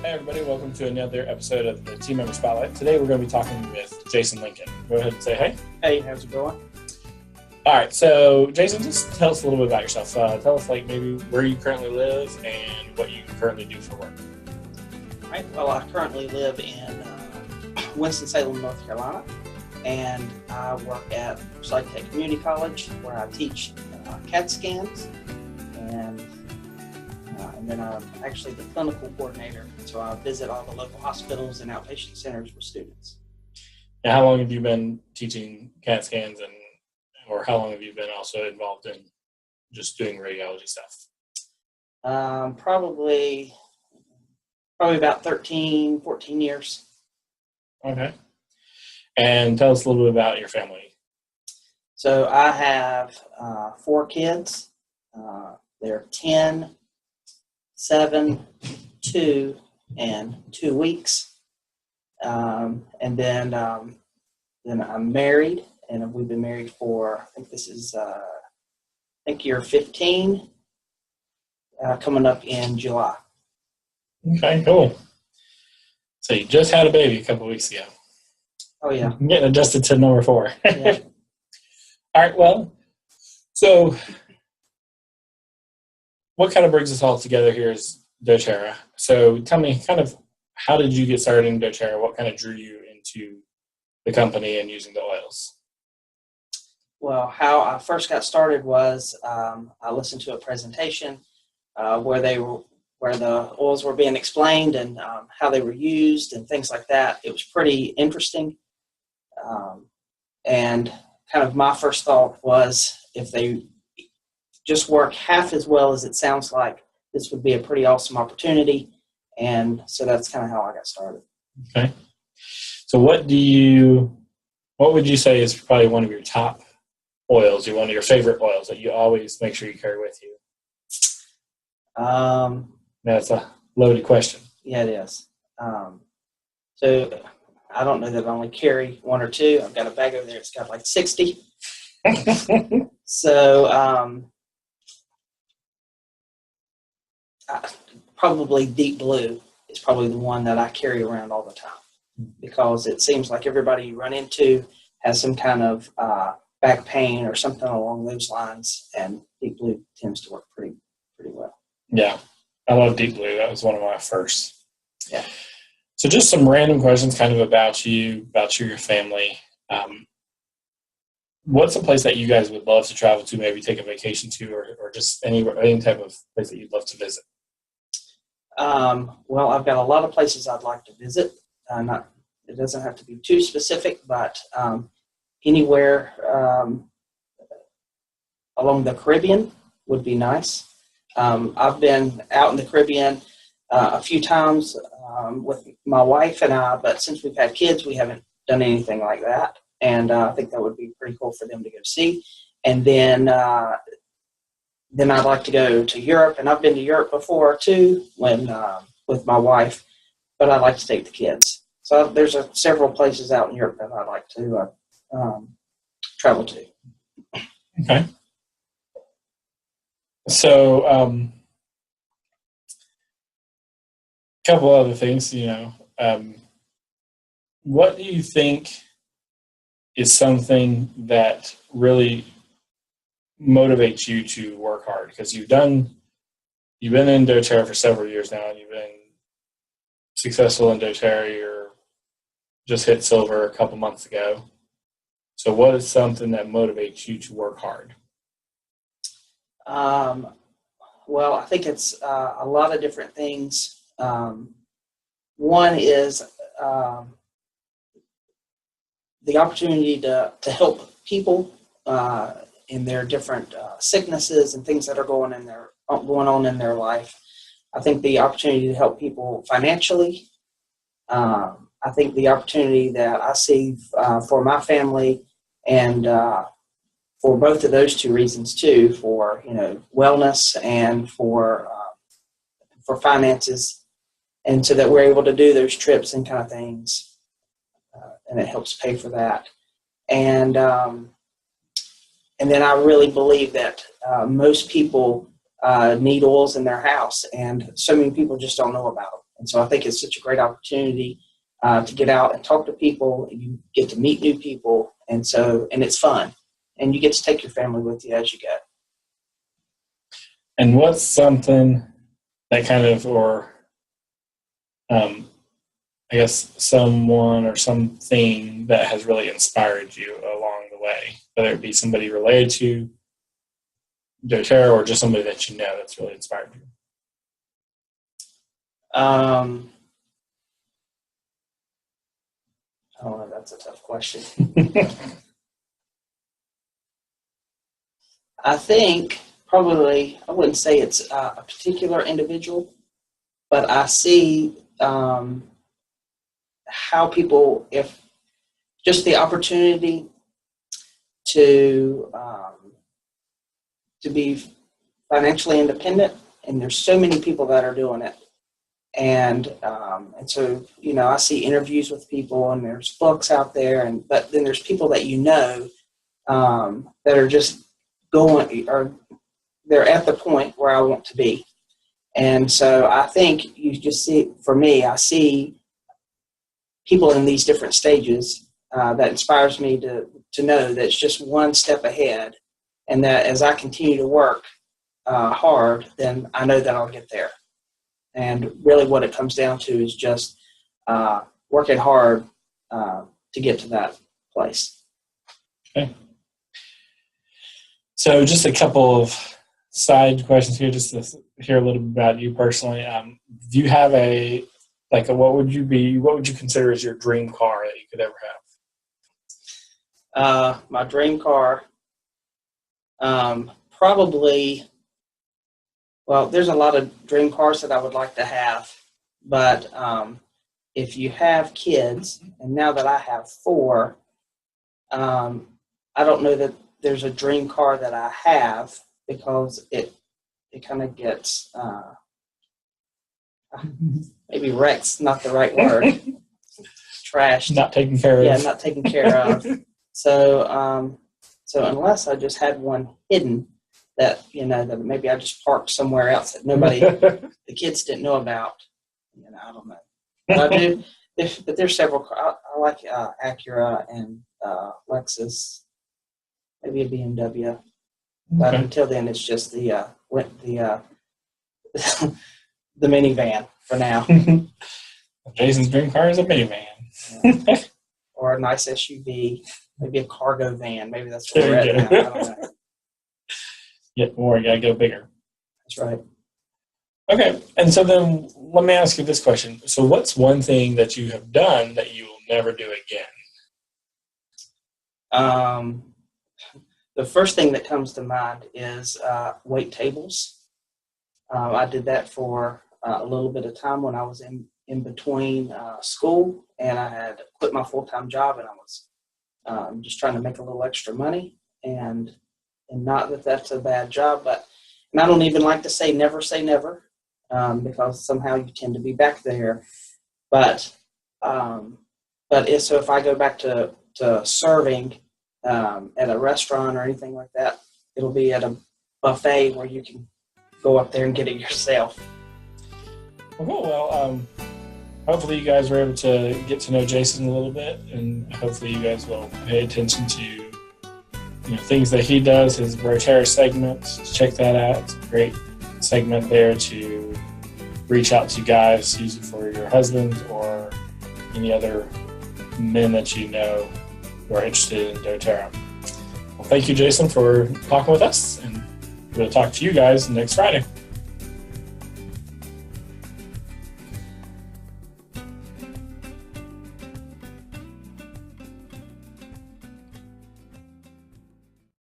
Hey everybody, welcome to another episode of the Team Member Spotlight. Today we're going to be talking with Jason Lincoln. Go ahead and say hey. Hey, how's it going? All right, so Jason, just tell us a little bit about yourself. Tell us maybe where you currently live and what you currently do for work. All right, well, I currently live in Winston-Salem, North Carolina, and I work at Psych Tech Community College where I teach CAT scans, and then I'm actually the clinical coordinator, so I visit all the local hospitals and outpatient centers with students. Now, how long have you been teaching CAT scans, or how long have you been also involved in just doing radiology stuff? Probably about 13, 14 years. Okay. And tell us a little bit about your family. So I have 4 kids. They're 10, 7, 2, and 2 weeks. And then I'm married, and we've been married for, I think this is, year 15, coming up in July. Okay, cool. So you just had a baby a couple of weeks ago. Oh, yeah. I'm getting adjusted to number 4. Yeah. All right, well, so what kind of brings us all together here is doTERRA. So tell me kind of how did you get started in doTERRA? What kind of drew you into the company and using the oils? Well, how I first got started was I listened to a presentation where the oils were being explained and how they were used and things like that. It was pretty interesting. And kind of my first thought was if they just work half as well as it sounds like, this would be a pretty awesome opportunity. And so that's kind of how I got started. Okay. So what would you say is probably one of your top oils, or one of your favorite oils that you always make sure you carry with you? That's a loaded question. Yeah, it is. So I don't know that I only carry 1 or 2. I've got a bag over there. It's got like 60. So probably Deep Blue is probably the one that I carry around all the time, because it seems like everybody you run into has some kind of back pain or something along those lines, and Deep Blue tends to work pretty well. Yeah, I love Deep Blue. That was one of my first. Yeah. So just some random questions kind of about you, about your family. What's a place that you guys would love to travel to, maybe take a vacation to, or just any type of place that you'd love to visit? Well, I've got a lot of places I'd like to visit. It doesn't have to be too specific, but anywhere along the Caribbean would be nice. I've been out in the Caribbean a few times with my wife and I, but since we've had kids, we haven't done anything like that. And I think that would be pretty cool for them to go see. And then I'd like to go to Europe, and I've been to Europe before too, with my wife, but I'd like to take the kids. So there's several places out in Europe that I'd like to travel to. Okay. So a couple other things, what do you think is something that really motivates you to work hard? Because you've been in doTERRA for several years now, and you've been successful in doTERRA. You're just hit silver a couple months ago. So what is something that motivates you to work hard? Well, I think it's a lot of different things. One is the opportunity to help people in their different sicknesses and things that are going on in their life. I think the opportunity to help people financially. I think the opportunity that I see for my family, and for both of those 2 reasons too, for wellness and for finances, and so that we're able to do those trips and kind of things, and it helps pay for that. And then I really believe that most people need oils in their house, and so many people just don't know about them. And so I think it's such a great opportunity to get out and talk to people. You get to meet new people, and it's fun, and you get to take your family with you as you go. And what's something that kind of, or I guess someone or something that has really inspired you along the way, whether it be somebody related to doTERRA or just somebody that you know that's really inspired you? Oh, that's a tough question. I think probably, I wouldn't say it's a particular individual, but I see how people, if just the opportunity to be financially independent, and there's so many people that are doing it. And so, I see interviews with people, and there's books out there, but then there's people that that are just going, or they're at the point where I want to be. And so I think you just see, for me, I see people in these different stages that inspires me to know that it's just one step ahead, and that as I continue to work hard, then I know that I'll get there. And really what it comes down to is just working hard to get to that place. Okay. So just a couple of side questions here, just to hear a little bit about you personally. Do you have what would you consider as your dream car that you could ever have? My dream car, probably, well, there's a lot of dream cars that I would like to have, but if you have kids, and now that I have 4, I don't know that there's a dream car that I have, because it kind of gets maybe wreck's not the right word. Trashed. Not taken care of. Yeah, not taken care of. So unless I just had one hidden that that maybe I just parked somewhere else that nobody, the kids didn't know about. I don't know. But I do. But there's several. I like Acura and Lexus, maybe a BMW. But until then, it's just the the minivan for now. Jason's dream car is a minivan. Yeah. Or a nice SUV, maybe a cargo van. Maybe that's what we're at now. I don't know. Yeah, or you gotta go bigger. That's right. Okay, and so then let me ask you this question. So what's one thing that you have done that you will never do again? The first thing that comes to mind is wait tables. I did that for a little bit of time when I was in between school, and I had quit my full-time job, and I was just trying to make a little extra money. And not that that's a bad job, and I don't even like to say never, because somehow you tend to be back there. But if I go back to serving at a restaurant or anything like that, it'll be at a buffet where you can go up there and get it yourself. Well, hopefully you guys were able to get to know Jason a little bit, and hopefully you guys will pay attention to things that he does, his doTERRA segments. Check that out. It's a great segment there to reach out to guys, use it for your husband or any other men that you know who are interested in doTERRA. Well, thank you, Jason, for talking with us, and we'll talk to you guys next Friday.